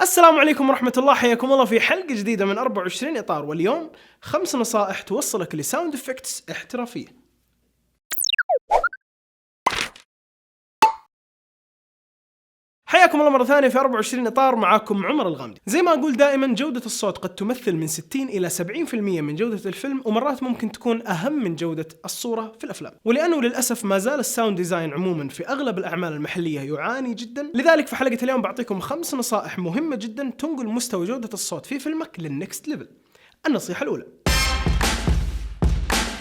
السلام عليكم ورحمة الله، حياكم الله في حلقة جديدة من 24 إطار، واليوم 5 نصائح توصلك لساوند افكتس احترافية. حياكم الله مرة ثانية في 24 إطار، معاكم عمر الغامدي. زي ما أقول دائما، جودة الصوت قد تمثل من 60 إلى 70% من جودة الفيلم، ومرات ممكن تكون أهم من جودة الصورة في الأفلام. ولأنه للأسف ما زال الساوند ديزاين عموما في أغلب الأعمال المحلية يعاني جدا، لذلك في حلقة اليوم بعطيكم 5 نصائح مهمة جدا تنقل مستوى جودة الصوت في فيلمك للنكست ليفل. النصيحة الأولى،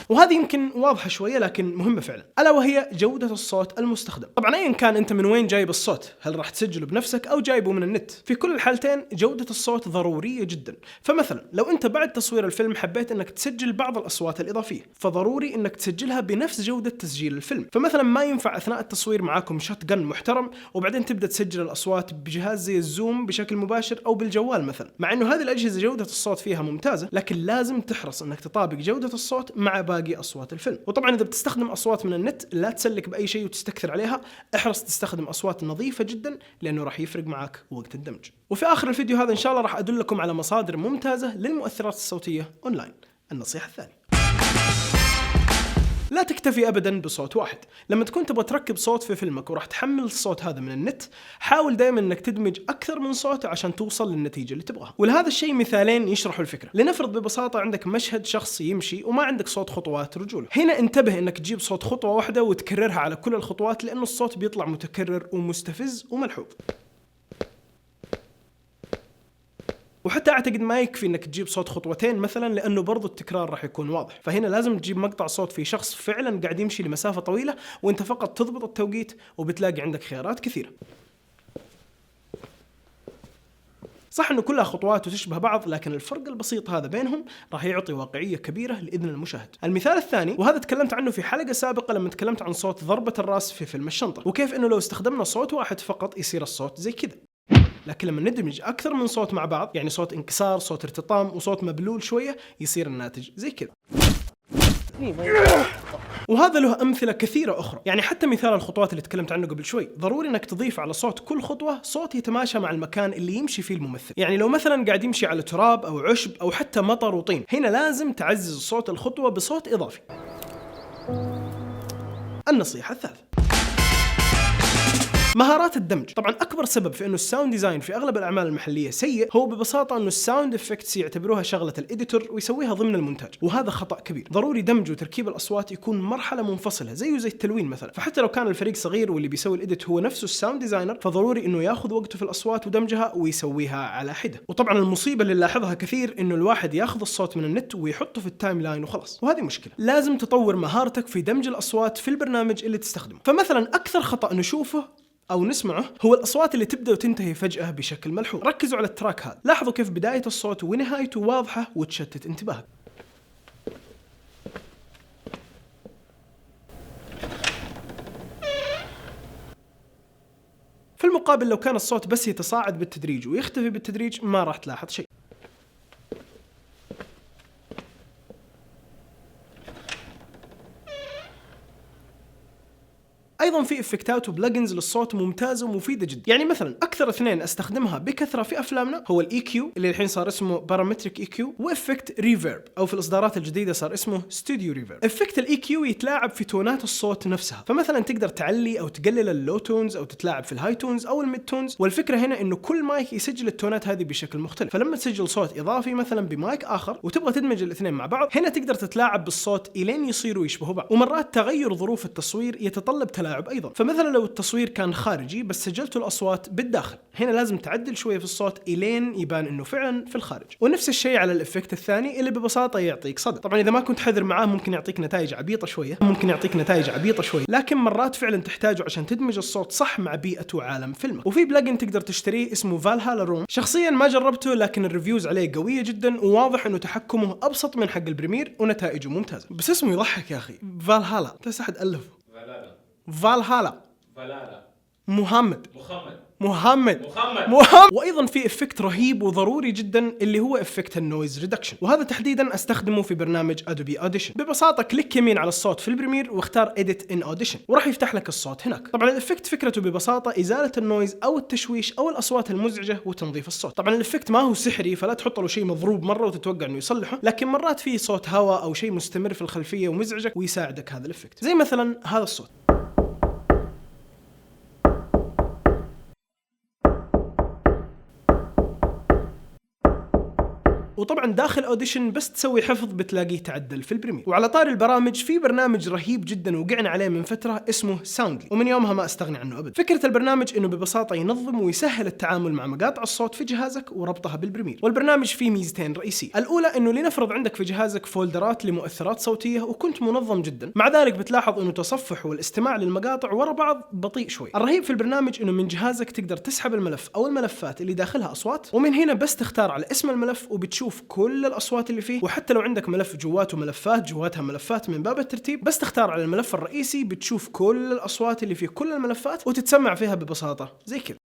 وهذه يمكن واضحة شوية لكن مهمة فعلا، ألا وهي جودة الصوت المستخدم. طبعا أيا كان أنت من وين جايب الصوت، هل راح تسجله بنفسك أو جايبه من النت، في كل الحالتين جودة الصوت ضرورية جدا. فمثلا لو أنت بعد تصوير الفيلم حبيت أنك تسجل بعض الأصوات الإضافية، فضروري أنك تسجلها بنفس جودة تسجيل الفيلم. فمثلا ما ينفع أثناء التصوير معاكم شوت جن محترم وبعدين تبدأ تسجل الأصوات بجهاز زي الزوم بشكل مباشر أو بالجوال مثلا، مع أنه هذه الأجهزة جودة الصوت فيها ممتازة، لكن لازم تحرص أنك تطابق جودة الصوت مع باقي أصوات الفيلم. وطبعا إذا بتستخدم أصوات من النت لا تسلك بأي شيء وتستكثر عليها، احرص تستخدم أصوات نظيفة جدا لأنه راح يفرق معك وقت الدمج. وفي آخر الفيديو هذا إن شاء الله راح أدلكم على مصادر ممتازة للمؤثرات الصوتية أونلاين. النصيحة الثانية، لا تكتفي أبدا بصوت واحد. لما تكون تبغى تركب صوت في فيلمك وراح تحمل الصوت هذا من النت، حاول دائما انك تدمج أكثر من صوت عشان توصل للنتيجة اللي تبغاها. ولهذا الشيء مثالين يشرحوا الفكرة. لنفرض ببساطة عندك مشهد شخص يمشي وما عندك صوت خطوات رجوله، هنا انتبه انك تجيب صوت خطوة واحدة وتكررها على كل الخطوات، لأنه الصوت بيطلع متكرر ومستفز وملحوظ. وحتى اعتقد ما يكفي انك تجيب صوت خطوتين مثلا، لانه برضو التكرار راح يكون واضح. فهنا لازم تجيب مقطع صوت في شخص فعلا قاعد يمشي لمسافة طويلة، وانت فقط تضبط التوقيت وبتلاقي عندك خيارات كثيرة. صح انه كلها خطوات وتشبه بعض، لكن الفرق البسيط هذا بينهم راح يعطي واقعية كبيرة لإذن المشاهد. المثال الثاني، وهذا تكلمت عنه في حلقة سابقة لما تكلمت عن صوت ضربة الراس في فيلم الشنطة، وكيف انه لو استخدمنا صوت واحد فقط يصير الصوت زي كذا. لكن لما ندمج أكثر من صوت مع بعض، يعني صوت انكسار، صوت ارتطام، وصوت مبلول شوية، يصير الناتج زي كذا. وهذا له أمثلة كثيرة أخرى. يعني حتى مثال الخطوات اللي تكلمت عنه قبل شوي، ضروري أنك تضيف على صوت كل خطوة صوت يتماشى مع المكان اللي يمشي فيه الممثل. يعني لو مثلا قاعد يمشي على تراب أو عشب أو حتى مطر وطين، هنا لازم تعزز صوت الخطوة بصوت إضافي. النصيحة الثالثة، مهارات الدمج. طبعا اكبر سبب في انه الساوند ديزاين في اغلب الاعمال المحليه سيء هو ببساطه انه الساوند افكتس يعتبروها شغله الاديتور ويسويها ضمن المونتاج، وهذا خطا كبير. ضروري دمج وتركيب الاصوات يكون مرحله منفصله، زي التلوين مثلا. فحتى لو كان الفريق صغير واللي بيسوي الاديت هو نفسه الساوند ديزاينر، فضروري انه ياخذ وقته في الاصوات ودمجها ويسويها على حده. وطبعا المصيبه اللي نلاحظها كثير انه الواحد ياخذ الصوت من النت ويحطه في التايم لاين وخلاص، وهذه مشكله. لازم تطور مهارتك في دمج الاصوات في البرنامج اللي تستخدمه. فمثلا اكثر خطا نشوفه أو نسمعه هو الأصوات اللي تبدأ وتنتهي فجأة بشكل ملحوظ. ركزوا على التراك هذا، لاحظوا كيف بداية الصوت ونهايته واضحة وتشتت انتباهك. في المقابل لو كان الصوت بس يتصاعد بالتدريج ويختفي بالتدريج، ما راح تلاحظ شيء. ايضا في افكتات وبلجنز للصوت ممتازه ومفيده جدا. يعني مثلا اكثر اثنين استخدمها بكثره في افلامنا هو الاي كيو اللي الحين صار اسمه بارامتريك اي كيو، وافكت ريفيرب او في الاصدارات الجديده صار اسمه ستوديو ريفيرب. افكت الاي كيو يتلاعب في تونات الصوت نفسها، فمثلا تقدر تعلي او تقلل اللو تونز او تتلاعب في الهاي تونز او الميد تونز. والفكره هنا انه كل مايك يسجل التونات هذه بشكل مختلف، فلما تسجل صوت اضافي مثلا بمايك اخر وتبغى تدمج الاثنين مع بعض، هنا تقدر تتلاعب بالصوت الين يصيروا يشبهوا بعض. ومرات تغير ظروف التصوير يتطلب تلاعب ايضا. فمثلا لو التصوير كان خارجي بس سجلتوا الأصوات بالداخل، هنا لازم تعدل شوية في الصوت إلين يبان إنه فعلا في الخارج. ونفس الشيء على الإفكت الثاني اللي ببساطة يعطيك صدى. طبعا إذا ما كنت حذر معاه ممكن يعطيك نتائج عبيطة شوية، لكن مرات فعلا تحتاجه عشان تدمج الصوت صح مع بيئة وعالم فيلمك. وفي بلجن تقدر تشتريه اسمه فالهالا روم. شخصيا ما جربته، لكن الريفيوز عليه قوية جدا، وواضح إنه تحكمه أبسط من حق البريمير ونتائجه ممتازة. بس اسمه يضحك يا أخي، فالهالا. بس أحد ألفه فالهالا. محمد محمد. وايضا في افكت رهيب وضروري جدا اللي هو افكت النويز ريدكشن، وهذا تحديدا استخدمه في برنامج ادوبي اوديشن. ببساطه كليك يمين على الصوت في البريمير واختار اديت ان اوديشن وراح يفتح لك الصوت هناك. طبعا الافكت فكرته ببساطه ازاله النويز او التشويش او الاصوات المزعجه وتنظيف الصوت. طبعا الافكت ما هو سحري، فلا تحط له شيء مضروب مره وتتوقع انه يصلحه، لكن مرات في صوت هواء او شيء مستمر في الخلفيه ومزعجك ويساعدك هذا الافكت، زي مثلا هذا الصوت. وطبعا داخل اوديشن بس تسوي حفظ بتلاقيه تعدل في البريمير. وعلى طار البرامج، في برنامج رهيب جدا وقعنا عليه من فتره اسمه ساوندلي، ومن يومها ما استغني عنه ابدا. فكره البرنامج انه ببساطه ينظم ويسهل التعامل مع مقاطع الصوت في جهازك وربطها بالبريمير. والبرنامج فيه ميزتين رئيسيه، الاولى انه لنفرض عندك في جهازك فولدرات لمؤثرات صوتيه وكنت منظم جدا، مع ذلك بتلاحظ انه تصفح والاستماع للمقاطع ورا بعض بطيء شوي. الرهيب في البرنامج انه من جهازك تقدر تسحب الملف او الملفات اللي داخلها اصوات، ومن هنا بس تختار على اسم الملف وبتشوف كل الاصوات اللي فيه. وحتى لو عندك ملف جواته ملفات جواتها ملفات من باب الترتيب، بس تختار على الملف الرئيسي بتشوف كل الاصوات اللي فيه كل الملفات وتتسمع فيها ببساطه زي كذا.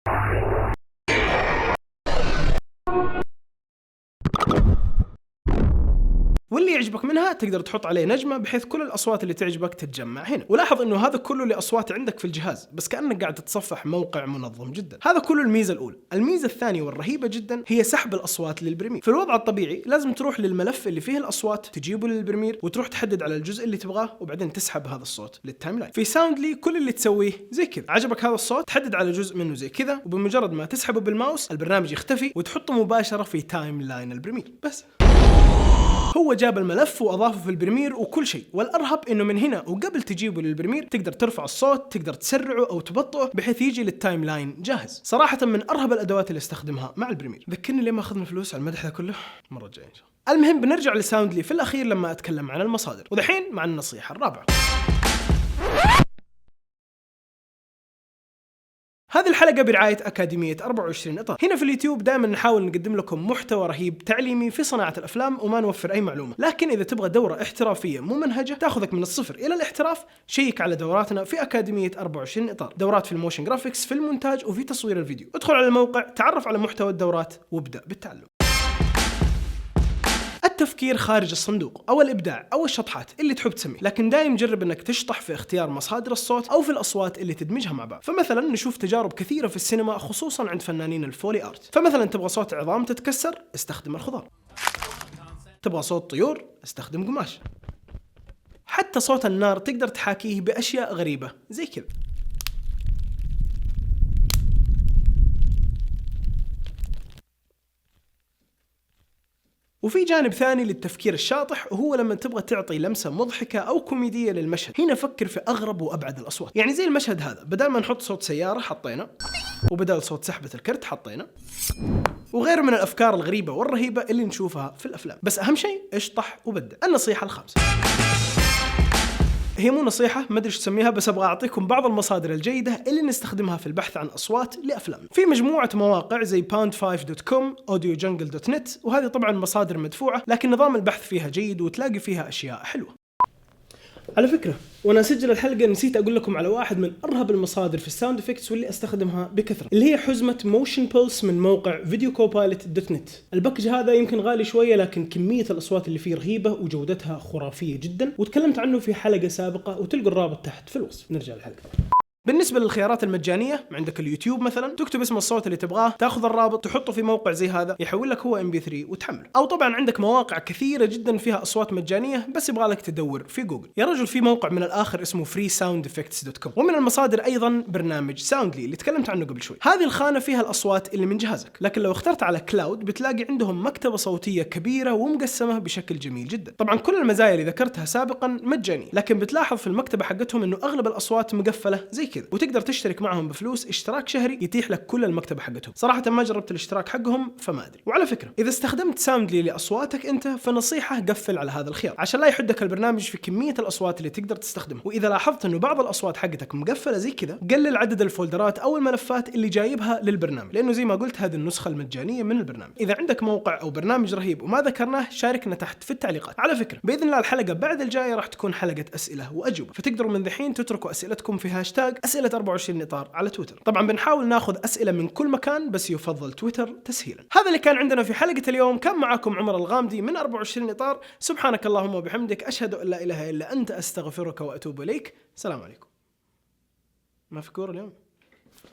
واللي يعجبك منها تقدر تحط عليه نجمة بحيث كل الأصوات اللي تعجبك تتجمع هنا. ولاحظ إنه هذا كله لأصوات عندك في الجهاز، بس كأنك قاعد تتصفح موقع منظم جدا. هذا كله الميزة الأولى. الميزة الثانية والرهيبة جدا هي سحب الأصوات للبريمير. في الوضع الطبيعي لازم تروح للملف اللي فيه الأصوات، تجيبه للبريمير وتروح تحدد على الجزء اللي تبغاه وبعدين تسحب هذا الصوت للتايم لاين. في ساوندلي كل اللي تسويه زي كذا، عجبك هذا الصوت تحدد على جزء منه زي كذا، وبمجرد ما تسحبه بالماوس البرنامج يختفي وتحطه مباشرة في تايم لاين البريمير. بس هو جاب الملف واضافه في البريمير وكل شيء. والارهب انه من هنا وقبل تجيبه للبريمير تقدر ترفع الصوت، تقدر تسرعه او تبطئه بحيث يجي للتايم لاين جاهز. صراحه من ارهب الادوات اللي استخدمها مع البريمير. ذكرني ليه ما اخذنا فلوس على المدح ده كله المره الجايه ان شاء الله. المهم بنرجع لساوندلي في الاخير لما اتكلم عن المصادر. ودحين مع النصيحه الرابعه. هذه الحلقة برعاية أكاديمية 24 إطار. هنا في اليوتيوب دائما نحاول نقدم لكم محتوى رهيب تعليمي في صناعة الأفلام وما نوفر أي معلومة، لكن إذا تبغى دورة احترافية ممنهجة تأخذك من الصفر إلى الاحتراف، شيك على دوراتنا في أكاديمية 24 إطار. دورات في الموشن جرافيكس، في المونتاج، وفي تصوير الفيديو. ادخل على الموقع، تعرف على محتوى الدورات وابدأ بالتعلم. التفكير خارج الصندوق او الابداع او الشطحات اللي تحب تسميه، لكن دايم جرب انك تشطح في اختيار مصادر الصوت او في الاصوات اللي تدمجها مع بعض. فمثلا نشوف تجارب كثيره في السينما خصوصا عند فنانين الفولي ارت. فمثلا تبغى صوت عظام تتكسر، استخدم الخضار. تبغى صوت طيور، استخدم قماش. حتى صوت النار تقدر تحاكيه باشياء غريبه زي كذا. وفي جانب ثاني للتفكير الشاطح، وهو لما تبغى تعطي لمسة مضحكة أو كوميدية للمشهد. هنا فكر في أغرب وأبعد الأصوات. يعني زي المشهد هذا، بدل ما نحط صوت سيارة حطينا، وبدل صوت سحبة الكرت حطينا، وغيره من الأفكار الغريبة والرهيبة اللي نشوفها في الأفلام. بس أهم شيء اشطح وبدع. النصيحة الخامسة، هي مو نصيحة، ما ادري ايش تسميها، بس ابغى اعطيكم بعض المصادر الجيدة اللي نستخدمها في البحث عن اصوات لافلام. في مجموعة مواقع زي pound5.com، audiojungle.net، وهذه طبعا مصادر مدفوعة، لكن نظام البحث فيها جيد وتلاقي فيها اشياء حلوة. على فكرة وانا اسجل الحلقة نسيت اقول لكم على واحد من ارهب المصادر في الساوند افكتس واللي استخدمها بكثرة، اللي هي حزمة موشن بولس من موقع videocopilot.net. الباكج هذا يمكن غالي شوية، لكن كمية الاصوات اللي فيه رهيبة وجودتها خرافية جدا، وتكلمت عنه في حلقة سابقة وتلقوا الرابط تحت في الوصف. نرجع للحلقة. بالنسبة للخيارات المجانية، عندك اليوتيوب مثلا، تكتب اسم الصوت اللي تبغاه، تاخذ الرابط تحطه في موقع زي هذا يحول لك هو MP3 وتحمله. او طبعا عندك مواقع كثيرة جدا فيها اصوات مجانية، بس يبغى لك تدور في جوجل. يا رجل في موقع من الاخر اسمه freesoundeffects.com. ومن المصادر ايضا برنامج ساوندلي اللي تكلمت عنه قبل شوي. هذه الخانة فيها الاصوات اللي من جهازك، لكن لو اخترت على كلاود بتلاقي عندهم مكتبة صوتية كبيرة ومقسمة بشكل جميل جدا. طبعا كل المزايا اللي ذكرتها سابقا مجانية، لكن بتلاحظ في المكتبة حقتهم انه اغلب الاصوات مقفلة زي كذا، وتقدر تشترك معهم بفلوس اشتراك شهري يتيح لك كل المكتبة حقتهم. صراحة ما جربت الاشتراك حقهم فما ادري. وعلى فكرة اذا استخدمت ساوندلي لاصواتك انت، فنصيحة قفل على هذا الخيار عشان لا يحدك البرنامج في كمية الاصوات اللي تقدر تستخدمها. واذا لاحظت انه بعض الاصوات حقتك مقفلة زي كذا، قلل عدد الفولدرات او الملفات اللي جايبها للبرنامج، لانه زي ما قلت هذه النسخة المجانية من البرنامج. اذا عندك موقع او برنامج رهيب وما ذكرناه شاركنا تحت في التعليقات. على فكرة باذن الله الحلقة بعد الجاية راح تكون حلقة اسئلة واجوبة، فتقدروا من ذحين تتركوا اسئلتكم في هاشتاج أسئلة 24 إطار على تويتر. طبعا بنحاول ناخذ أسئلة من كل مكان، بس يفضل تويتر تسهيلا. هذا اللي كان عندنا في حلقة اليوم. كان معكم عمر الغامدي من 24 إطار. سبحانك اللهم وبحمدك، أشهد أن لا إله إلا أنت، أستغفرك وأتوب إليك. السلام عليكم. ما في كورة اليوم.